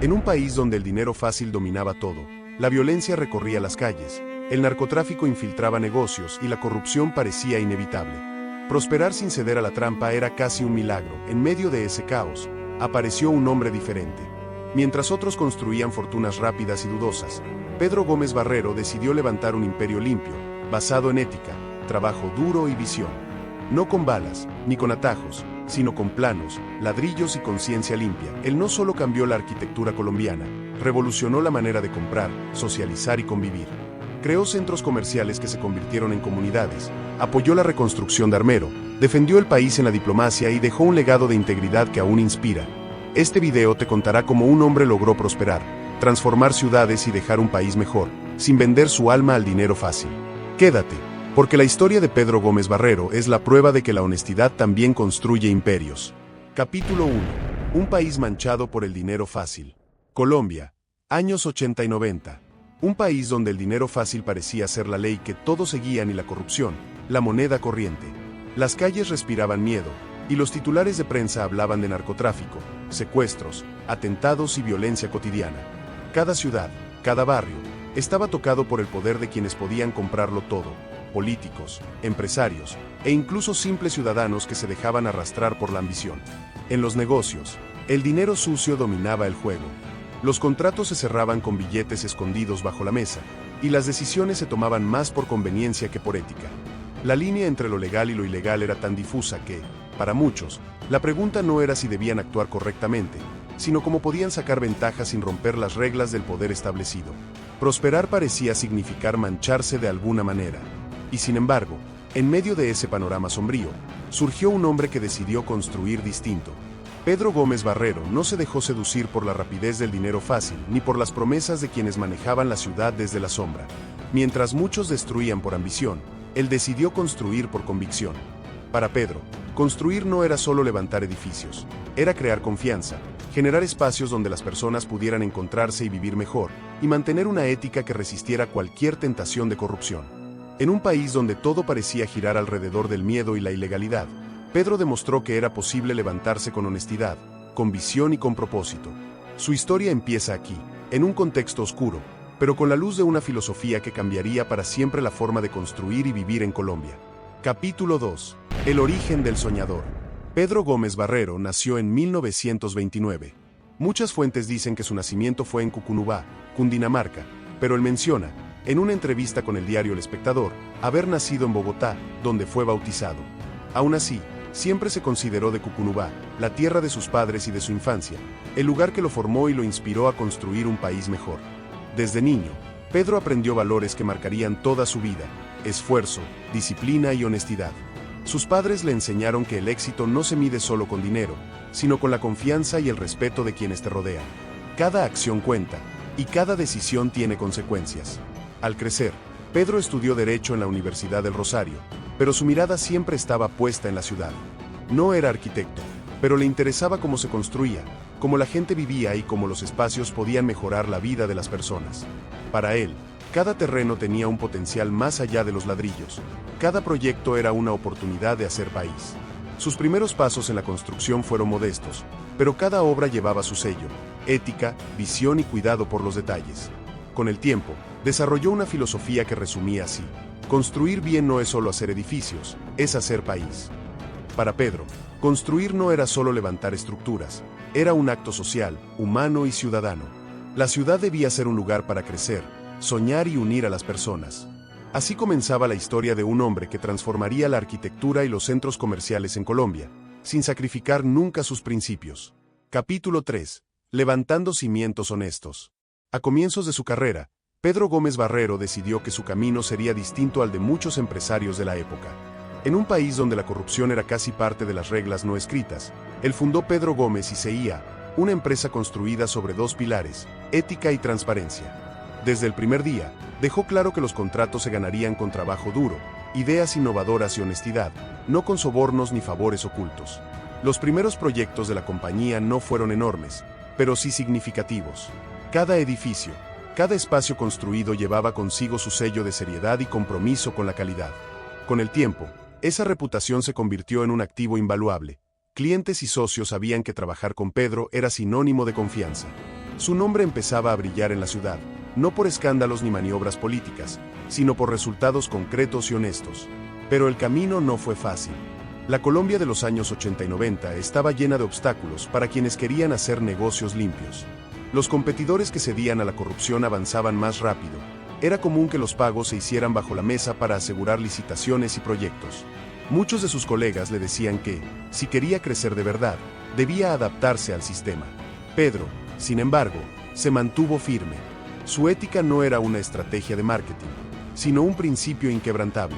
En un país donde el dinero fácil dominaba todo, la violencia recorría las calles, el narcotráfico infiltraba negocios y la corrupción parecía inevitable. Prosperar sin ceder a la trampa era casi un milagro. En medio de ese caos, apareció un hombre diferente. Mientras otros construían fortunas rápidas y dudosas, Pedro Gómez Barrero decidió levantar un imperio limpio, basado en ética, trabajo duro y visión. No con balas, ni con atajos, sino con planos, ladrillos y conciencia limpia. Él no solo cambió la arquitectura colombiana, revolucionó la manera de comprar, socializar y convivir. Creó centros comerciales que se convirtieron en comunidades, apoyó la reconstrucción de Armero, defendió el país en la diplomacia y dejó un legado de integridad que aún inspira. Este video te contará cómo un hombre logró prosperar, transformar ciudades y dejar un país mejor, sin vender su alma al dinero fácil. Quédate, porque la historia de Pedro Gómez Barrero es la prueba de que la honestidad también construye imperios. Capítulo 1. Un país manchado por el dinero fácil. Colombia, años 80 y 90. Un país donde el dinero fácil parecía ser la ley que todos seguían y la corrupción, la moneda corriente. Las calles respiraban miedo, y los titulares de prensa hablaban de narcotráfico, secuestros, atentados y violencia cotidiana. Cada ciudad, cada barrio, estaba tocado por el poder de quienes podían comprarlo todo, políticos, empresarios, e incluso simples ciudadanos que se dejaban arrastrar por la ambición. En los negocios, el dinero sucio dominaba el juego. Los contratos se cerraban con billetes escondidos bajo la mesa, y las decisiones se tomaban más por conveniencia que por ética. La línea entre lo legal y lo ilegal era tan difusa que, para muchos, la pregunta no era si debían actuar correctamente, sino cómo podían sacar ventaja sin romper las reglas del poder establecido. Prosperar parecía significar mancharse de alguna manera. Y sin embargo, en medio de ese panorama sombrío, surgió un hombre que decidió construir distinto. Pedro Gómez Barrero no se dejó seducir por la rapidez del dinero fácil, ni por las promesas de quienes manejaban la ciudad desde la sombra. Mientras muchos destruían por ambición, él decidió construir por convicción. Para Pedro, construir no era solo levantar edificios, era crear confianza, generar espacios donde las personas pudieran encontrarse y vivir mejor, y mantener una ética que resistiera cualquier tentación de corrupción. En un país donde todo parecía girar alrededor del miedo y la ilegalidad, Pedro demostró que era posible levantarse con honestidad, con visión y con propósito. Su historia empieza aquí, en un contexto oscuro, pero con la luz de una filosofía que cambiaría para siempre la forma de construir y vivir en Colombia. Capítulo 2. El origen del soñador. Pedro Gómez Barrero nació en 1929. Muchas fuentes dicen que su nacimiento fue en Cucunubá, Cundinamarca, pero él menciona, en una entrevista con el diario El Espectador, haber nacido en Bogotá, donde fue bautizado. Aún así, siempre se consideró de Cucunubá, la tierra de sus padres y de su infancia, el lugar que lo formó y lo inspiró a construir un país mejor. Desde niño, Pedro aprendió valores que marcarían toda su vida: esfuerzo, disciplina y honestidad. Sus padres le enseñaron que el éxito no se mide solo con dinero, sino con la confianza y el respeto de quienes te rodean. Cada acción cuenta, y cada decisión tiene consecuencias. Al crecer, Pedro estudió Derecho en la Universidad del Rosario, pero su mirada siempre estaba puesta en la ciudad. No era arquitecto, pero le interesaba cómo se construía, cómo la gente vivía y cómo los espacios podían mejorar la vida de las personas. Para él, cada terreno tenía un potencial más allá de los ladrillos. Cada proyecto era una oportunidad de hacer país. Sus primeros pasos en la construcción fueron modestos, pero cada obra llevaba su sello: ética, visión y cuidado por los detalles. Con el tiempo, desarrolló una filosofía que resumía así: construir bien no es solo hacer edificios, es hacer país. Para Pedro, construir no era solo levantar estructuras, era un acto social, humano y ciudadano. La ciudad debía ser un lugar para crecer, soñar y unir a las personas. Así comenzaba la historia de un hombre que transformaría la arquitectura y los centros comerciales en Colombia, sin sacrificar nunca sus principios. Capítulo 3. Levantando cimientos honestos. A comienzos de su carrera, Pedro Gómez Barrero decidió que su camino sería distinto al de muchos empresarios de la época. En un país donde la corrupción era casi parte de las reglas no escritas, él fundó Pedro Gómez y CIA, una empresa construida sobre dos pilares: ética y transparencia. Desde el primer día, dejó claro que los contratos se ganarían con trabajo duro, ideas innovadoras y honestidad, no con sobornos ni favores ocultos. Los primeros proyectos de la compañía no fueron enormes, pero sí significativos. Cada edificio, cada espacio construido llevaba consigo su sello de seriedad y compromiso con la calidad. Con el tiempo, esa reputación se convirtió en un activo invaluable. Clientes y socios sabían que trabajar con Pedro era sinónimo de confianza. Su nombre empezaba a brillar en la ciudad, no por escándalos ni maniobras políticas, sino por resultados concretos y honestos. Pero el camino no fue fácil. La Colombia de los años 80 y 90 estaba llena de obstáculos para quienes querían hacer negocios limpios. Los competidores que cedían a la corrupción avanzaban más rápido. Era común que los pagos se hicieran bajo la mesa para asegurar licitaciones y proyectos. Muchos de sus colegas le decían que, si quería crecer de verdad, debía adaptarse al sistema. Pedro, sin embargo, se mantuvo firme. Su ética no era una estrategia de marketing, sino un principio inquebrantable.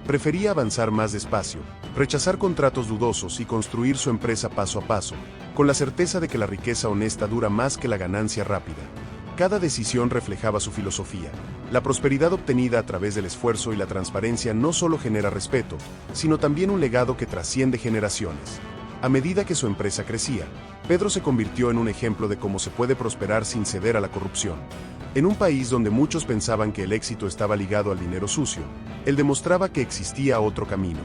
Prefería avanzar más despacio, rechazar contratos dudosos y construir su empresa paso a paso, con la certeza de que la riqueza honesta dura más que la ganancia rápida. Cada decisión reflejaba su filosofía. La prosperidad obtenida a través del esfuerzo y la transparencia no solo genera respeto, sino también un legado que trasciende generaciones. A medida que su empresa crecía, Pedro se convirtió en un ejemplo de cómo se puede prosperar sin ceder a la corrupción. En un país donde muchos pensaban que el éxito estaba ligado al dinero sucio, él demostraba que existía otro camino.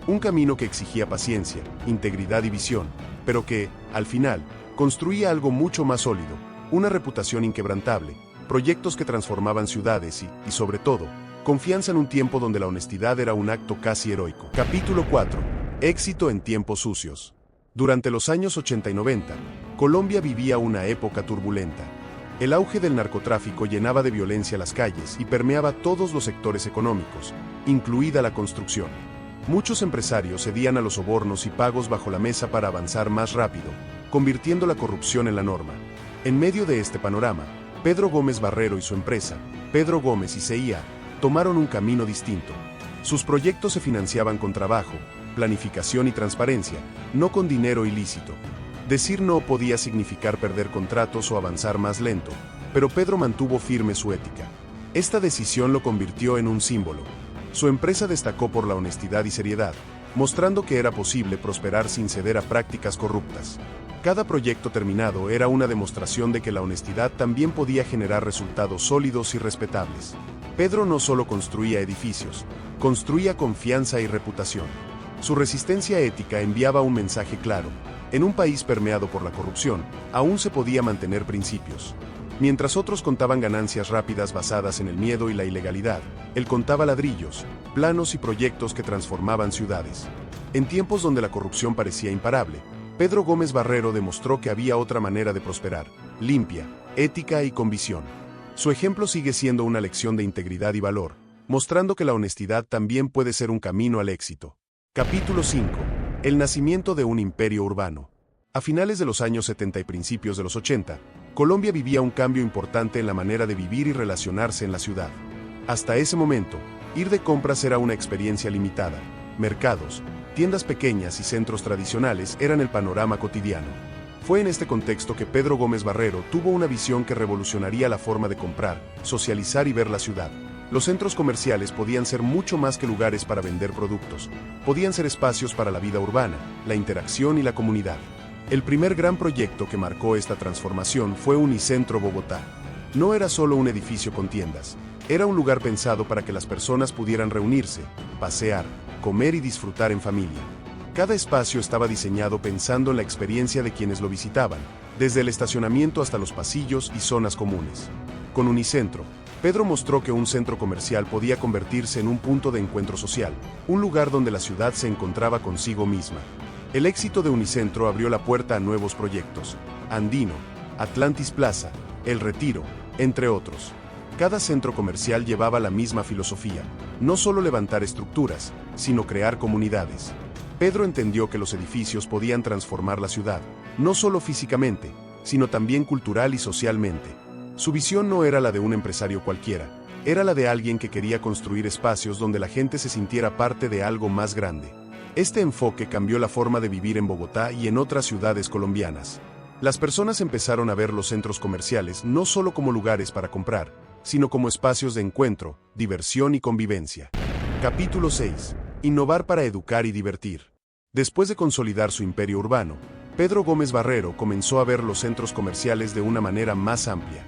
Un camino que exigía paciencia, integridad y visión, pero que, al final, construía algo mucho más sólido, una reputación inquebrantable, proyectos que transformaban ciudades y, sobre todo, confianza en un tiempo donde la honestidad era un acto casi heroico. Capítulo 4. Éxito en tiempos sucios. Durante los años 80 y 90, Colombia vivía una época turbulenta. El auge del narcotráfico llenaba de violencia las calles y permeaba todos los sectores económicos, incluida la construcción. Muchos empresarios cedían a los sobornos y pagos bajo la mesa para avanzar más rápido, convirtiendo la corrupción en la norma. En medio de este panorama, Pedro Gómez Barrero y su empresa, Pedro Gómez y CIA, tomaron un camino distinto. Sus proyectos se financiaban con trabajo, planificación y transparencia, no con dinero ilícito. Decir no podía significar perder contratos o avanzar más lento, pero Pedro mantuvo firme su ética. Esta decisión lo convirtió en un símbolo. Su empresa destacó por la honestidad y seriedad, mostrando que era posible prosperar sin ceder a prácticas corruptas. Cada proyecto terminado era una demostración de que la honestidad también podía generar resultados sólidos y respetables. Pedro no solo construía edificios, construía confianza y reputación. Su resistencia ética enviaba un mensaje claro. En un país permeado por la corrupción, aún se podía mantener principios. Mientras otros contaban ganancias rápidas basadas en el miedo y la ilegalidad, él contaba ladrillos, planos y proyectos que transformaban ciudades. En tiempos donde la corrupción parecía imparable, Pedro Gómez Barrero demostró que había otra manera de prosperar, limpia, ética y con visión. Su ejemplo sigue siendo una lección de integridad y valor, mostrando que la honestidad también puede ser un camino al éxito. Capítulo 5. El nacimiento de un imperio urbano. A finales de los años 70 y principios de los 80, Colombia vivía un cambio importante en la manera de vivir y relacionarse en la ciudad. Hasta ese momento, ir de compras era una experiencia limitada. Mercados, tiendas pequeñas y centros tradicionales eran el panorama cotidiano. Fue en este contexto que Pedro Gómez Barrero tuvo una visión que revolucionaría la forma de comprar, socializar y ver la ciudad. Los centros comerciales podían ser mucho más que lugares para vender productos. Podían ser espacios para la vida urbana, la interacción y la comunidad. El primer gran proyecto que marcó esta transformación fue Unicentro Bogotá. No era solo un edificio con tiendas, era un lugar pensado para que las personas pudieran reunirse, pasear, comer y disfrutar en familia. Cada espacio estaba diseñado pensando en la experiencia de quienes lo visitaban, desde el estacionamiento hasta los pasillos y zonas comunes. Con Unicentro, Pedro mostró que un centro comercial podía convertirse en un punto de encuentro social, un lugar donde la ciudad se encontraba consigo misma. El éxito de Unicentro abrió la puerta a nuevos proyectos, Andino, Atlantis Plaza, El Retiro, entre otros. Cada centro comercial llevaba la misma filosofía, no solo levantar estructuras, sino crear comunidades. Pedro entendió que los edificios podían transformar la ciudad, no solo físicamente, sino también cultural y socialmente. Su visión no era la de un empresario cualquiera, era la de alguien que quería construir espacios donde la gente se sintiera parte de algo más grande. Este enfoque cambió la forma de vivir en Bogotá y en otras ciudades colombianas. Las personas empezaron a ver los centros comerciales no solo como lugares para comprar, sino como espacios de encuentro, diversión y convivencia. Capítulo 6. Innovar para educar y divertir. Después de consolidar su imperio urbano, Pedro Gómez Barrero comenzó a ver los centros comerciales de una manera más amplia.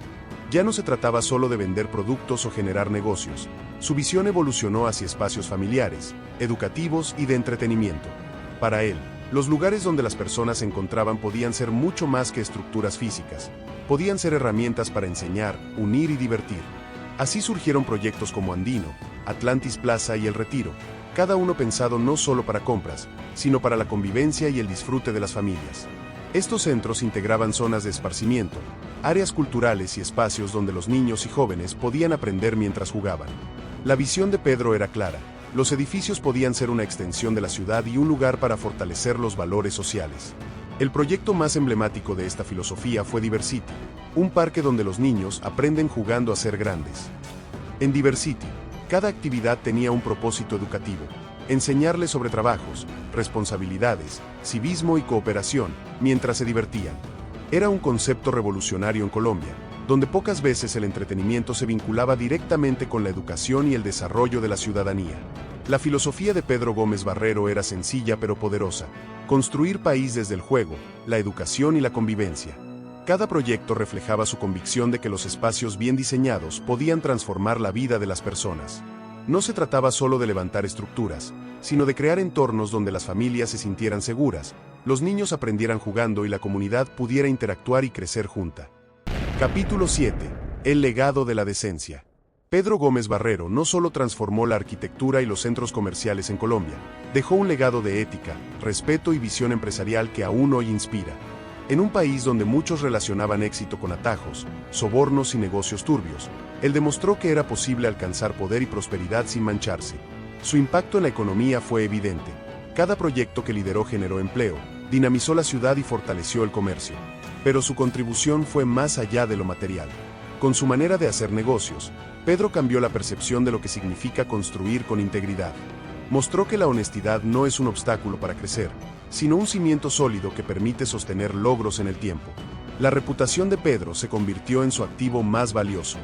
Ya no se trataba solo de vender productos o generar negocios. Su visión evolucionó hacia espacios familiares, educativos y de entretenimiento. Para él, los lugares donde las personas se encontraban podían ser mucho más que estructuras físicas. podían ser herramientas para enseñar, unir y divertir. Así surgieron proyectos como Andino, Atlantis Plaza y El Retiro, cada uno pensado no solo para compras, sino para la convivencia y el disfrute de las familias. Estos centros integraban zonas de esparcimiento, áreas culturales y espacios donde los niños y jóvenes podían aprender mientras jugaban. La visión de Pedro era clara: los edificios podían ser una extensión de la ciudad y un lugar para fortalecer los valores sociales. El proyecto más emblemático de esta filosofía fue Diversity, un parque donde los niños aprenden jugando a ser grandes. En Diversity, cada actividad tenía un propósito educativo: enseñarles sobre trabajos, responsabilidades, civismo y cooperación, mientras se divertían. Era un concepto revolucionario en Colombia, donde pocas veces el entretenimiento se vinculaba directamente con la educación y el desarrollo de la ciudadanía. La filosofía de Pedro Gómez Barrero era sencilla pero poderosa: construir país desde el juego, la educación y la convivencia. Cada proyecto reflejaba su convicción de que los espacios bien diseñados podían transformar la vida de las personas. No se trataba solo de levantar estructuras, sino de crear entornos donde las familias se sintieran seguras, los niños aprendieran jugando y la comunidad pudiera interactuar y crecer junta. Capítulo 7. El legado de la decencia. Pedro Gómez Barrero no solo transformó la arquitectura y los centros comerciales en Colombia, dejó un legado de ética, respeto y visión empresarial que aún hoy inspira. En un país donde muchos relacionaban éxito con atajos, sobornos y negocios turbios, él demostró que era posible alcanzar poder y prosperidad sin mancharse. Su impacto en la economía fue evidente. Cada proyecto que lideró generó empleo, dinamizó la ciudad y fortaleció el comercio. Pero su contribución fue más allá de lo material. Con su manera de hacer negocios, Pedro cambió la percepción de lo que significa construir con integridad. Mostró que la honestidad no es un obstáculo para crecer, sino un cimiento sólido que permite sostener logros en el tiempo. La reputación de Pedro se convirtió en su activo más valioso.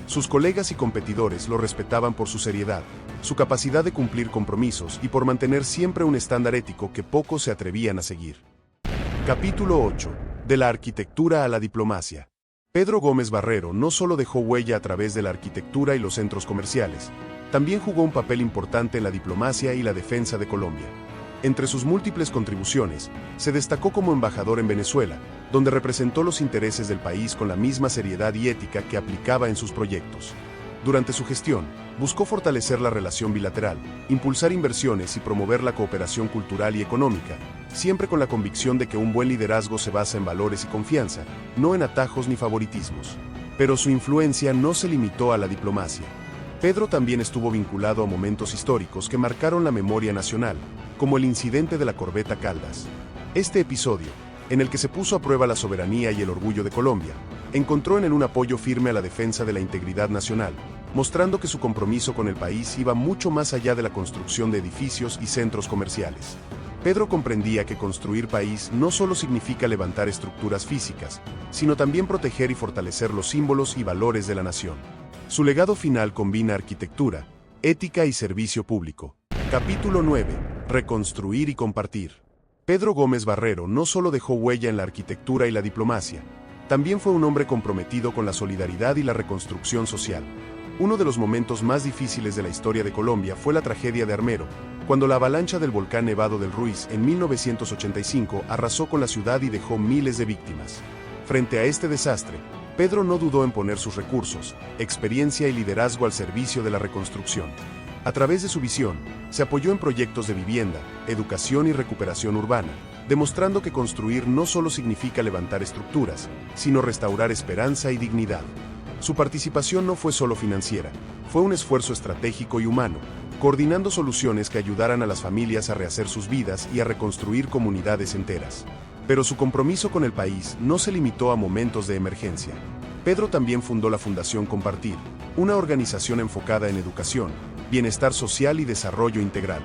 Sus colegas y competidores lo respetaban por su seriedad, su capacidad de cumplir compromisos y por mantener siempre un estándar ético que pocos se atrevían a seguir. Capítulo 8. De la arquitectura a la diplomacia. Pedro Gómez Barrero no solo dejó huella a través de la arquitectura y los centros comerciales, también jugó un papel importante en la diplomacia y la defensa de Colombia. Entre sus múltiples contribuciones, se destacó como embajador en Venezuela, donde representó los intereses del país con la misma seriedad y ética que aplicaba en sus proyectos. Durante su gestión, buscó fortalecer la relación bilateral, impulsar inversiones y promover la cooperación cultural y económica, siempre con la convicción de que un buen liderazgo se basa en valores y confianza, no en atajos ni favoritismos. Pero su influencia no se limitó a la diplomacia. Pedro también estuvo vinculado a momentos históricos que marcaron la memoria nacional, como el incidente de la corbeta Caldas. Este episodio, en el que se puso a prueba la soberanía y el orgullo de Colombia, encontró en él un apoyo firme a la defensa de la integridad nacional, mostrando que su compromiso con el país iba mucho más allá de la construcción de edificios y centros comerciales. Pedro comprendía que construir país no solo significa levantar estructuras físicas, sino también proteger y fortalecer los símbolos y valores de la nación. Su legado final combina arquitectura, ética y servicio público. Capítulo 9. Reconstruir y compartir. Pedro Gómez Barrero no solo dejó huella en la arquitectura y la diplomacia, también fue un hombre comprometido con la solidaridad y la reconstrucción social. Uno de los momentos más difíciles de la historia de Colombia fue la tragedia de Armero, cuando la avalancha del volcán Nevado del Ruiz en 1985 arrasó con la ciudad y dejó miles de víctimas. Frente a este desastre, Pedro no dudó en poner sus recursos, experiencia y liderazgo al servicio de la reconstrucción. A través de su visión, se apoyó en proyectos de vivienda, educación y recuperación urbana, demostrando que construir no solo significa levantar estructuras, sino restaurar esperanza y dignidad. Su participación no fue solo financiera, fue un esfuerzo estratégico y humano, coordinando soluciones que ayudaran a las familias a rehacer sus vidas y a reconstruir comunidades enteras. Pero su compromiso con el país no se limitó a momentos de emergencia. Pedro también fundó la Fundación Compartir, una organización enfocada en educación, bienestar social y desarrollo integral.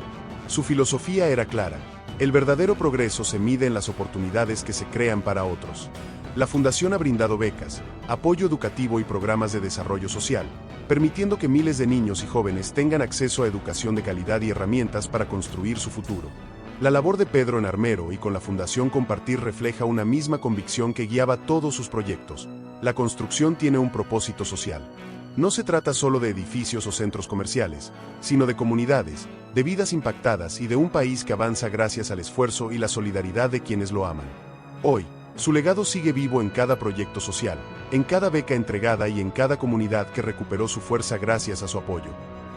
Su filosofía era clara: el verdadero progreso se mide en las oportunidades que se crean para otros. La fundación ha brindado becas, apoyo educativo y programas de desarrollo social, permitiendo que miles de niños y jóvenes tengan acceso a educación de calidad y herramientas para construir su futuro. La labor de Pedro en Armero y con la Fundación Compartir refleja una misma convicción que guiaba todos sus proyectos: la construcción tiene un propósito social. No se trata solo de edificios o centros comerciales, sino de comunidades, de vidas impactadas y de un país que avanza gracias al esfuerzo y la solidaridad de quienes lo aman. Hoy, Su legado sigue vivo en cada proyecto social, en cada beca entregada y en cada comunidad que recuperó su fuerza gracias a su apoyo.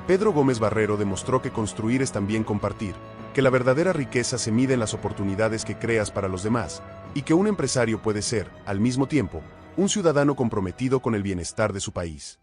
Pedro Gómez Barrero demostró que construir es también compartir, que la verdadera riqueza se mide en las oportunidades que creas para los demás, y que un empresario puede ser, al mismo tiempo, un ciudadano comprometido con el bienestar de su país.